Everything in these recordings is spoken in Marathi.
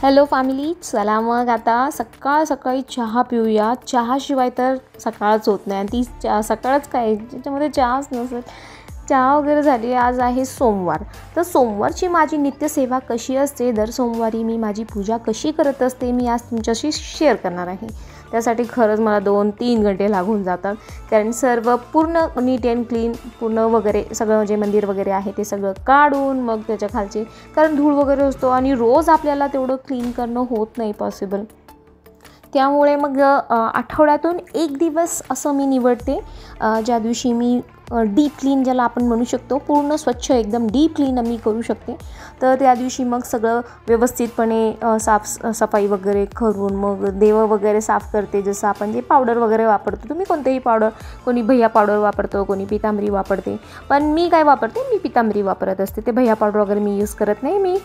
हॅलो फॅमिली, चला मग आता सकाळी चहा पिऊया. चहाशिवाय तर सकाळच होत नाही. आणि ती सकाळच काय, ज्याच्यामध्ये चहाच नसेल. चहा वगैरे झाली. आज आहे सोमवार. तर सोमवारची माझी नित्यसेवा कशी असते, दर सोमवारी मी माझी पूजा कशी करत असते, मी आज तुमच्याशी शेअर करणार आहे. त्यासाठी खरंच मला 2-3 घंटे लागून जातात, कारण सर्व पूर्ण नीट अँड क्लीन पूर्ण वगैरे सगळं जे मंदिर वगैरे आहे ते सगळं काढून मग त्याच्या खालचे, कारण धूळ वगैरे असतो आणि रोज आपल्याला तेवढं क्लीन करणं होत नाही पॉसिबल. त्यामुळे मग आठवड्यातून एक दिवस असं मी निवडते, ज्या दिवशी मी डीप क्लीन ज्याला आपण म्हणू शकतो, पूर्ण स्वच्छ एकदम डीप क्लीन मी करू शकते. तर त्या दिवशी मग सगळं व्यवस्थितपणे सफाई वगैरे करून मग देव वगैरे साफ करते. जसं आपण जे पावडर वगैरे वापरतो, तुम्ही कोणतेही पावडर, कोणी भैया पावडर वापरतो, कोणी पितांबरी वापरते, पण मी काय वापरते, मी पितांबरी वापरत असते. ते भैया पावडर वगैरे मी यूज करत नाही. मी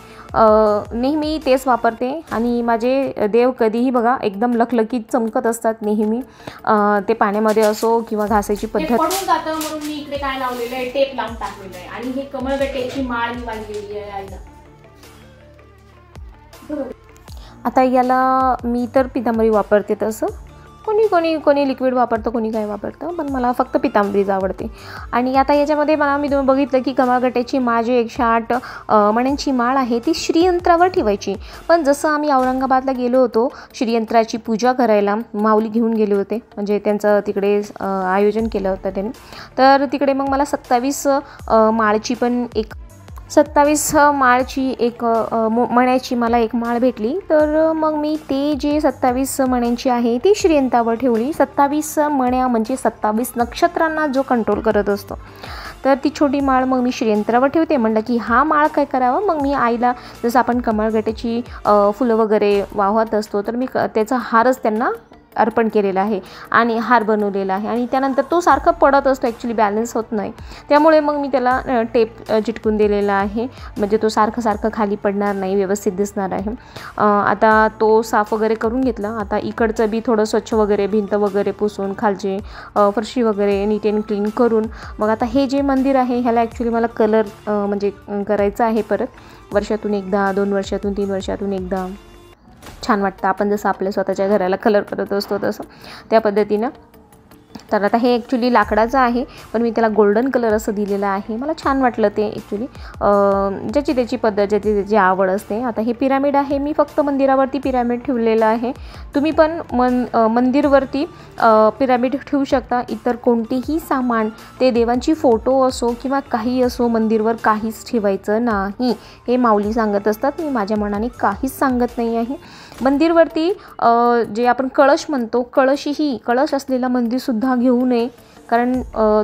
नेहमी तेच वापरते. आणि माझे देव कधीही बघा एकदम लखलखीत चमकत असतात नेहमी. ते पाण्यामध्ये असो किंवा घासायची पद्धत पडून जातं म्हणून मी इकडे काय लावलेलं आहे, टेप लावून टाकलेलं आहे. आणि हे कमळगट्ट्याची माळ मी बांधलेली आहे आईला. आता याला मी तर पितांबरी वापरते. तसं कोणी लिक्विड वापरतं, कोणी काय वापरतं, पण मला फक्त पितांबरीच आवडते. आणि आता याच्यामध्ये मी तुम्ही बघितलं की कमळगट्ट्याची माळ जी 108 मण्यांची माळ आहे ती श्रीयंत्रावर ठेवायची. पण जसं आम्ही औरंगाबादला गेलो होतो श्रीयंत्राची पूजा करायला, माऊली घेऊन गेले होते, म्हणजे त्यांचं तिकडे आयोजन केलं होतं त्यांनी. तर तिकडे मग मला 27 माळची पण एक 27 माळची एक मण्याची मला एक माळ भेटली. तर मग मी ते जे 27 मण्यांची आहे ती श्रीयंत्रावर ठेवली. 27 मण्या म्हणजे 27 नक्षत्रांना जो कंट्रोल करत असतो. तर ती छोटी माळ मग मी श्रीयंत्रावर ठेवते. म्हणलं की हा माळ काय करावं, मग मी आईला जसं आपण कमळगट्ट्याची फुलं वगैरे वाहत असतो, तर मी त्याचा हारच त्यांना अर्पण केलेला आहे आणि हार बनवलेला आहे. आणि त्यानंतर तो सारखा पडत असतो, ॲक्च्युली बॅलन्स होत नाही. त्यामुळे मग मी त्याला टेप चिटकून दिलेला आहे, म्हणजे तो सारखं खाली पडणार नाही, व्यवस्थित दिसणार आहे. आता तो साफ वगैरे करून घेतला. आता इकडचं बी थोडं स्वच्छ वगैरे, भिंत वगैरे पुसून, खालचे फरशी वगैरे नीट अँड क्लीन करून मग आता हे जे मंदिर आहे ह्याला ॲक्च्युली मला कलर म्हणजे करायचं आहे परत, वर्षातून एकदा, 2 वर्षातून, 3 वर्षातून एकदा. छान वाटतं आपण जसं आपल्या स्वतःच्या घराला कलर करत असतो तसं, त्या पद्धतीनं. तर आता हे ॲक्च्युली लाकडाचं आहे, पण मी त्याला गोल्डन कलर असं दिलेलं आहे. मला छान वाटलं ते ॲक्च्युली, ज्याची त्याची पद्धत, ज्याची त्याची आवड असते. आता हे पिरामिड आहे, मी फक्त मंदिरावरती पिरामिड ठेवलेलं आहे. तुम्ही पण मंदिरवरती पिरामिड ठेवू शकता. इतर कोणतेही सामान, ते देवांची फोटो असो किंवा काही असो, मंदिरवर काहीच ठेवायचं नाही, हे माऊली सांगत असतात. मी माझ्या मनाने काहीच सांगत नाही आहे. मंदिरवरती जे आपण कळश म्हणतो, कळश असलेला मंदिरसुद्धा घेऊ नये. कारण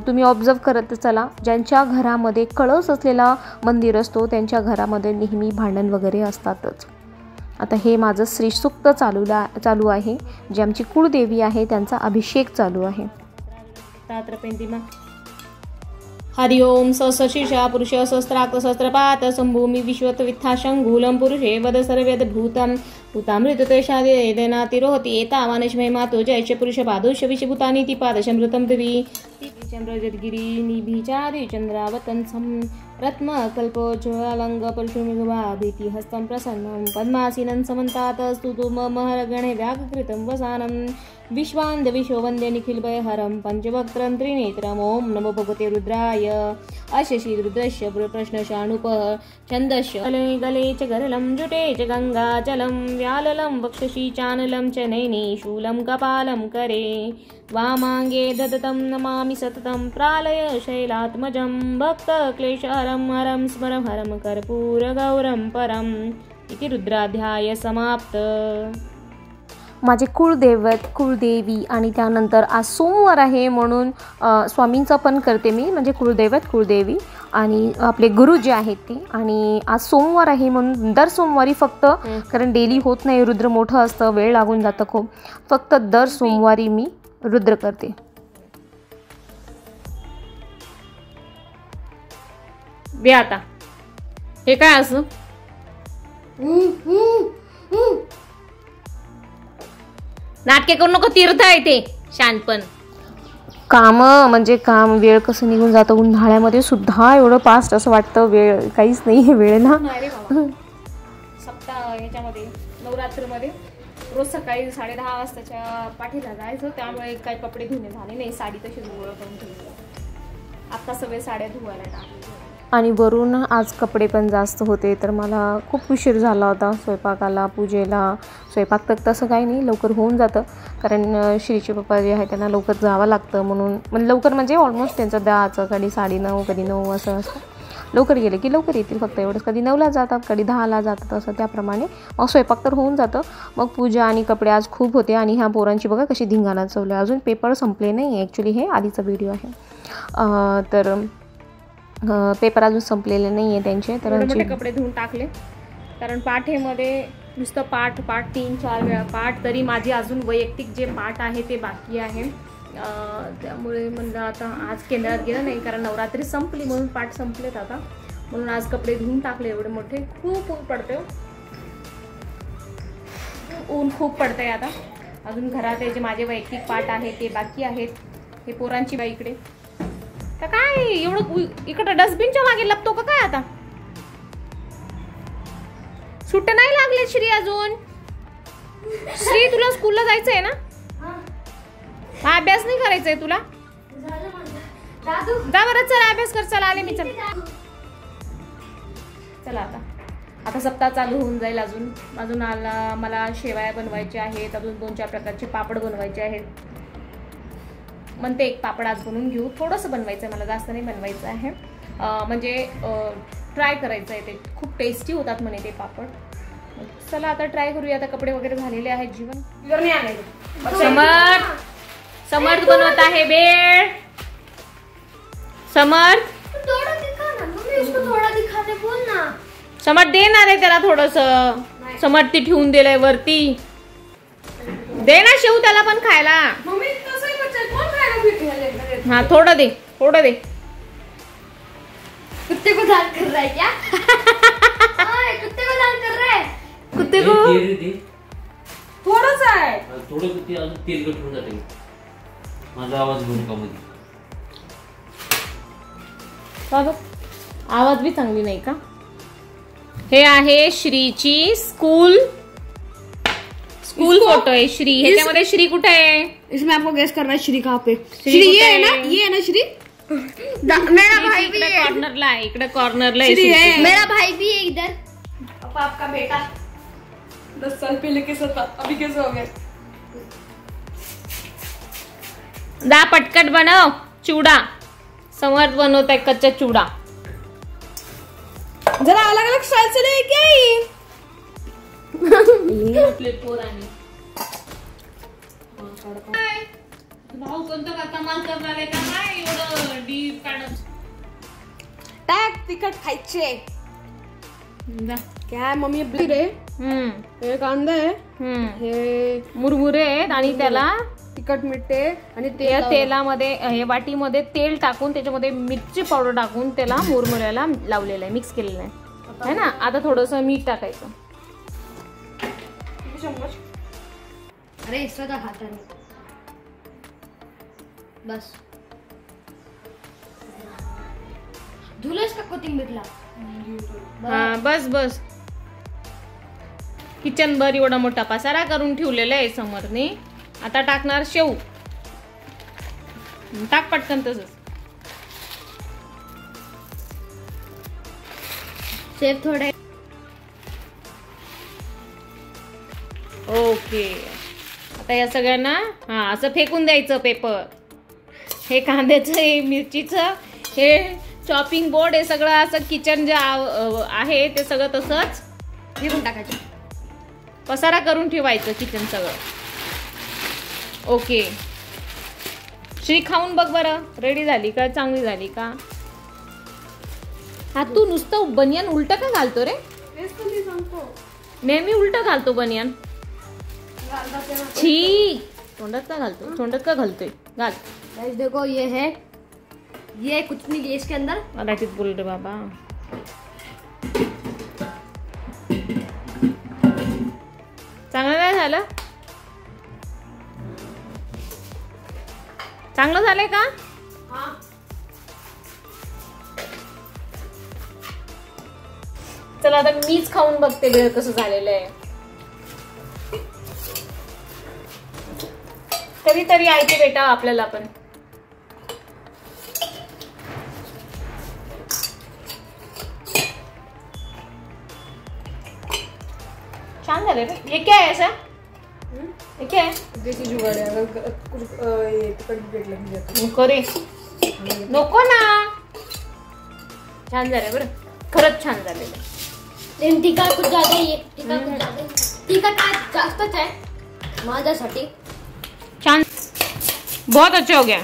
तुम्ही ऑब्झर्व करत चला, ज्यांच्या घरामध्ये कळस असलेला मंदिर असतो त्यांच्या घरामध्ये नेहमी भांडण वगैरे असतातच. आता हे माझं श्रीसूक्त चालू आहे, जे आमची कुळदेवी आहे त्यांचा अभिषेक चालू आहे. हरि ओम सहस्रशीर्षा पुरुष सहस्राक्ष सहस्रपात संभूमि विश्वत वित्था शंगूलम पुरुषे वद सर्वेद भूतम भूतामृततेषादेना तिरोहति एतावानश महिमातो जयच पुरुष पादोष विषभूतानि ति पादशमृतं दिवि चंद्रजद्गिरी निभिचारि चंद्रावतंसं रत्नकल्पोज्ज्वलंग परशुमिगवाभीति हस्तं प्रसन्नं पद्मासीनं समन्तात स्तुतो महर्गणे व्याघकृतं वसानं विश्वान्द विश्ववन्द्य निखिलभयहरं पंचवक्त्रं त्रिनेत्रम् ओं नमो भगवते रुद्राय अशशी रुद्रस्य प्रश्नशाणुप छन्दस्य गले गले च गरलं जुटे च गङ्गाजलं व्याललं वक्षसि चानलं च नैने शूलं कपालं करे वामाङ्गे ददतं नमामि सततं प्रालय शैलात्मजं भक्तक्लेशहरं हरं स्मरं हरं कर्पूरगौरं परम् इति रुद्राध्याय समाप्त. माझे कुळदेवी आणि त्यानंतर आज सोमवार आहे म्हणून स्वामींचा पण करते मी, म्हणजे कुळदेवी आणि आपले गुरु जे आहेत ते. आणि आज सोमवार आहे म्हणून दर सोमवारी फक्त, कारण डेली होत नाही, रुद्र मोठं असतं, वेळ लागून जातं खूप, फक्त दर सोमवारी मी रुद्र करते. आता हे काय असं नाटके करू नको, तीर्थ आहे ते शानपण. काम म्हणजे काम, वेळ कसं निघून जातं उन्हाळ्यामध्ये सुद्धा, एवढं फास्ट असं वाटतं वेळ काहीच नाही आहे वेळ ना. सप्ताह ह्याच्यामध्ये नवरात्रमध्ये रोज सकाळी 10:30 वाजताच्या पाठीला जायचं, त्यामुळे काही कपडे धुणे झाले नाही. साडी तशीच गोळा करून ठेवली. आता सगळे साड्या धुवायला टाकल्या. आणि वरून आज कपडे पण जास्त होते, तर मला खूप उशीर झाला होता स्वयंपाकाला, पूजेला. स्वयंपाक तर तसं काही नाही, लवकर होऊन जातं, कारण श्रीचे पप्पा जे आहे त्यांना लवकर जावं लागतं, म्हणून लवकर म्हणजे ऑलमोस्ट त्यांचं 10चं, कधी 9:30, कधी 9 असं असतं. लवकर गेले की लवकर येतील, फक्त एवढंच. कधी 9ला जातात, कधी 10ला जातात, असं त्याप्रमाणे मग स्वयंपाक तर होऊन जातं. मग पूजा आणि कपडे आज खूप होते. आणि ह्या पोरांची बघा कशी धिंगाणा चालू आहे. अजून पेपर संपले नाही, ॲक्च्युली हे आधीचा व्हिडिओ आहे. तर पेपर अजून संपलेले नाही आहे त्यांचे. तर मोठे कपडे धुवून टाकले, कारण पाठेमध्ये नुसतं पाठ 3-4 वेळा पाठ. तरी माझी अजून वैयक्तिक जे पाठ आहे ते बाकी आहे. त्यामुळे म्हणलं आता आज केंद्रात गेलं नाही, कारण नवरात्री संपली म्हणून पाठ संपलेत आता, म्हणून आज कपडे धुवून टाकले एवढे मोठे. खूप ऊन पडते, ऊन खूप पडतंय आता. अजून घरात जे माझे वैयक्तिक पाठ आहे ते बाकी आहेत. हे पोरांची बाई इकडे तर काय एवढं इकडं डस्टबिनच्या मागे लपतो का काय? आता सुट्टे नाही लागले श्री अजून. श्री तुला स्कूलला जायचंय ना? हा, अभ्यास नाही करायचंय तुला? जा बरं, चला अभ्यास कर. चला आले मी. चला आता सप्ताह चालू होऊन जाईल. अजून मला शेवया बनवायच्या आहेत, अजून 2-4 प्रकारचे पापड बनवायचे आहेत. म्हणते एक पापड आज बनवून घेऊ. थोडंसं बनवायचं आहे मला, जास्त नाही बनवायचं आहे. म्हणजे ट्राय करायचं आहे. ते खूप टेस्टी होतात म्हणे ते पापड. चला आता ट्राय करूया. आता कपडे वगैरे झालेले आहेत. जीवन समर्थ बनवत आहे बेळ. समर्थ समर्थ देणार आहे त्याला थोडंसं. समर्थ ती ठेवून दिलंय वरती. दे ना शेव त्याला पण खायला. हाँ थोड़ा दे. कुत्ते को दान कर रहा है क्या? कुत्ते को दान कर रहा है? कुत्ते को थोड़ा सा है. थोडं ते अजून तेलकट होऊन जाते. माझा आवाज घेऊन का मध्ये आवाज भी चांगली नाही का? हे आहे श्रीची स्कूल फोटो है. श्री ह्याच्यामध्ये श्री कुठे आहे? इसमें आपको गेस करना है श्री कहाँ पे. श्री ये है ना श्री. मेरा भाई भी है कॉर्नरला आहे. इकडे कॉर्नरला श्री है. मेरा भाई भी है इधर. पापा आपका बेटा 10 साल पहले कैसा था, अभी कैसा हो गया? जा पटकट बनव चिवडा. समर्थ बनवत आहे कच्चा चिवडा. जरा अलग अलग स्टाइल से लेके आई. भाऊ कोणतं का कमाल करणार आहे का काय एवढं डीप काढत. टाक तिखट खायचे. क्या मम्मी ब्लेड आहे. हे कांदा आहे. हे मुरमुरे आहेत आणि त्याला तिखट मिठे आणि तेलामध्ये हे वाटीमध्ये तेल टाकून त्याच्यामध्ये मिरची पावडर टाकून त्याला मुरमुऱ्याला लावलेलं आहे, मिक्स केलेलं आहे ना. आता थोडंसं मीठ टाकायचं. अरे स्वतः खाता नहीं बस. धुलस का कोथिंबीरला. हा बस. किचन भर एवढा मोठा पसारा करून ठेवलेला आहे समरने. आता टाकणार शेव. टाक पटकन तसंच. शेव थोडे. ओके आता या सगळ्यांना असं फेकून द्यायचं पेपर. हे कांद्याचं, हे मिरचीचं, हे चॉपिंग बोर्ड, हे सगळं असं किचन जे आहे ते सगळं तसंच फेकून टाकायचं. पसारा करून ठेवायचं किचन सगळं. ओके श्री खाऊन बघ बरं, रेडी झाली का, चांगली झाली का. हा तू नुसतं बनियान उलट का घालतो रे? नेहमी उलट घालतो बनियान. छी तोंडात का घालतो, तोंडात का घालतोय. घाल. गाइस देखो ये है, ये कुछ नहीं है इसके अंदर. मराठीत बोल रे बाबा. चांगलं नाही झालं. चांगलं झालंय का? चला आता मीच खाऊन बघते भेळ कसं झालेलं आहे. कधीतरी आयते बेटा आपल्याला पण. छान झाले रे. हे काय आहे असं? हे काय आहे? देसी जुगाड़ है, अगर कुछ ये तिखट पेट लग जाता नको रे, नको ना. छान झालं बरं, खरंच छान झालेलं. लेकिन टीका कुछ ज्यादा ही है, टीका कुछ ज्यादा है. टीका काय जास्तच आहे माझ्यासाठी. छान, बहुत अच्छा हो गया.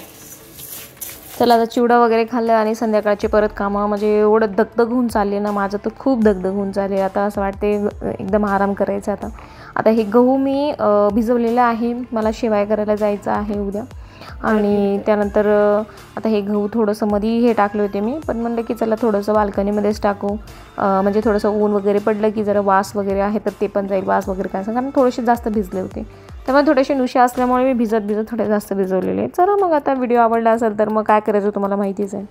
चला आता चिवडा वगैरे खाल्लं आणि संध्याकाळचे परत कामं म्हणजे एवढं दगदग होऊन चालले ना, माझं तर खूप दगदग होऊन चालले. आता असं वाटते एकदम आराम करायचा. आता हे गहू मी भिजवलेलं आहे, मला शेवाय करायला जायचं आहे उद्या. आणि त्यानंतर आता हे गहू थोडंसं मध्ये हे टाकले होते मी, पण म्हणलं की चला थोडंसं बाल्कनीमध्येच टाकू, म्हणजे थोडंसं ऊन वगैरे पडलं की जरा वास वगैरे आहे तर ते पण जाईल, वास वगैरे काय कारण थोडेसे जास्त भिजले होते. त्यामुळे थोडेसे नुशे असल्यामुळे मी भिजत थोडे जास्त भिजवलेले. चला मग आता व्हिडिओ आवडला असेल तर मग काय करायचं तुम्हाला माहितीच आहे.